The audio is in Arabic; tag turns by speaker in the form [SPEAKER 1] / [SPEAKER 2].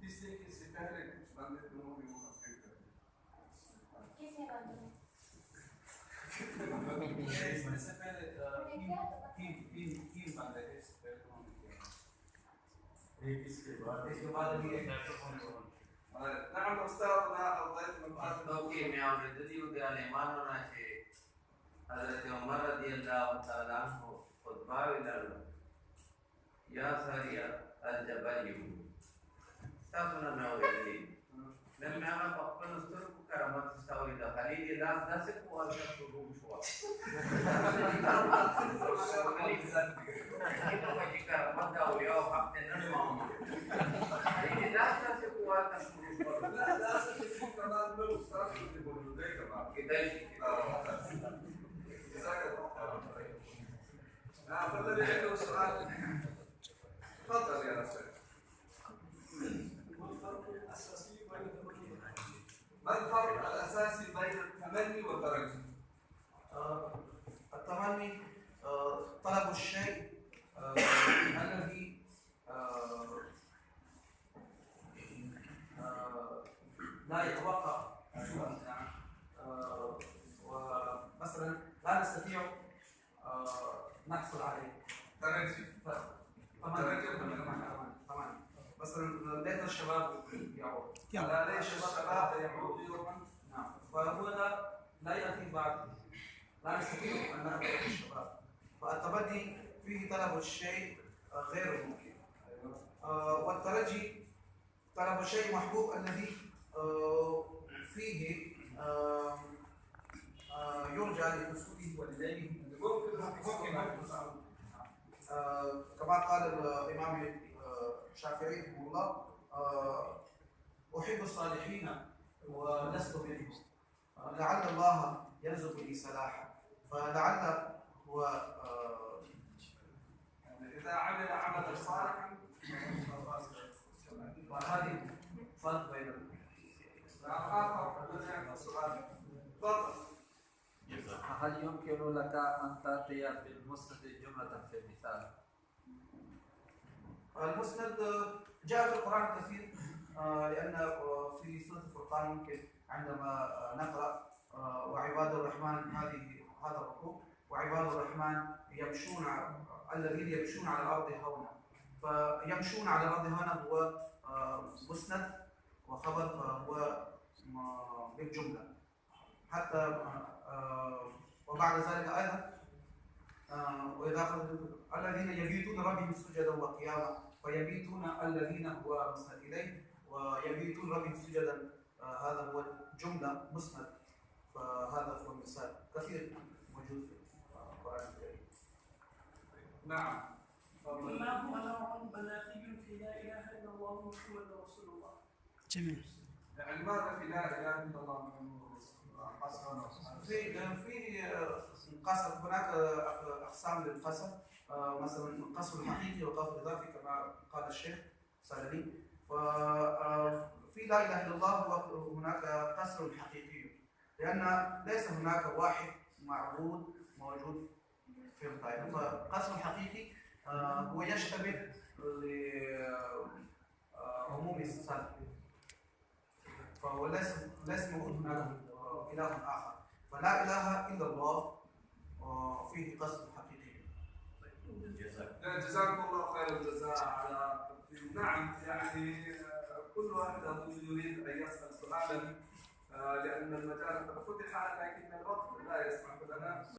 [SPEAKER 1] इसलिए कि इससे पहले कुछ बंदे दोनों भी मुनाफिक थे।
[SPEAKER 2] किसने बंदे?
[SPEAKER 1] इससे पहले तीन बंदे थे, इससे पहले उन्होंने किया। एक इसके बाद भी एक نعم أستاذنا الضيف من
[SPEAKER 3] اوكي मैं आपने जल्दी उधर आने मानो ना चे हज़रत उमर रज़ियल्लाहु ताला अन्हु खुतबा विलालो या सारिया al-jabali साबना ना हो गई لما أنا بقول نسترك كرامات استوي ده خليل لا ده سكوا أشوف شروق شوا خليل itu kaji keramat dah ya hak tenan mau خليل لا سكوا أشوف
[SPEAKER 1] لا لا سيكون كمان من الأستاذ اللي بقوله ده كمان
[SPEAKER 3] kita
[SPEAKER 1] جزاك الله خير. فالذي عنده سؤال تفضل يا رسول. ما الفرق الأساسي بين التمني والترجي؟
[SPEAKER 4] التمني طلب الشيء الذي لا يتوقع ومثلا لا نستطيع نحصل عليه.
[SPEAKER 1] ترجي.
[SPEAKER 4] طبعا مثلا ليت الشباب يعود.
[SPEAKER 1] لا ليش الشباب يعود يوما؟
[SPEAKER 4] نعم. فهو لا يأتي بعد. لا نستطيع أن نأخذ الشباب. فالتبدي فيه طلب الشيء غير ممكن. والترجي طلب الشيء محبوب الذي فيه يرجى لحصوله ولديه كما قال الإمام الشافعي رحمه الله أحب الصالحين ولست منهم لعل الله يرزق لي صلاحا فلعل هو
[SPEAKER 1] يعني إذا عمل عملا صالحا
[SPEAKER 4] وهذه فرق بين
[SPEAKER 1] آخر الذي عنده سؤال تفضل.
[SPEAKER 5] هل يمكن لك أن تأتي بالمسند جملة في المثال؟
[SPEAKER 4] المسند جاء في القرآن كثير لأن في سورة الفرقان ممكن عندما نقرأ وعباد الرحمن هذا الركوع وعباد الرحمن يمشون الذين يمشون على الأرض هونا فيمشون على الأرض هونا هو مسند وخبر فهو بالجملة حتى وبعد ذلك أيضا وإذا الذين يبيتون ربهم سجدا وقياما فيبيتون الذين هو مسند إليه ويبيتون ربهم سجدا هذا هو جملة مسند فهذا هو المثال كثير موجود في القرآن الكريم.
[SPEAKER 1] نعم.
[SPEAKER 6] ما هو نوع بلاغي في لا إله إلا الله محمد رسول الله؟
[SPEAKER 7] جميل.
[SPEAKER 1] يعني ماذا في لا إله إلا الله محمد رسول الله؟
[SPEAKER 4] في قصر هناك أقسام للقصر مثلا القصر الحقيقي والقصر الإضافي كما قال الشيخ سالمي ففي لا إله إلا الله هناك قصر حقيقي لأن ليس هناك واحد معبود موجود في القائمة فقصر حقيقي هو يشتمل لعموم السلف فهو ليس موجود هناك إله آخر فلا إله إلا الله فيه قصد حقيقي.
[SPEAKER 1] جزاكم الله خير الجزاء على نعم يعني كل واحد يريد أن يسأل سؤالا لأن المجال قد فتح لكن الوقت لا يسمح لنا.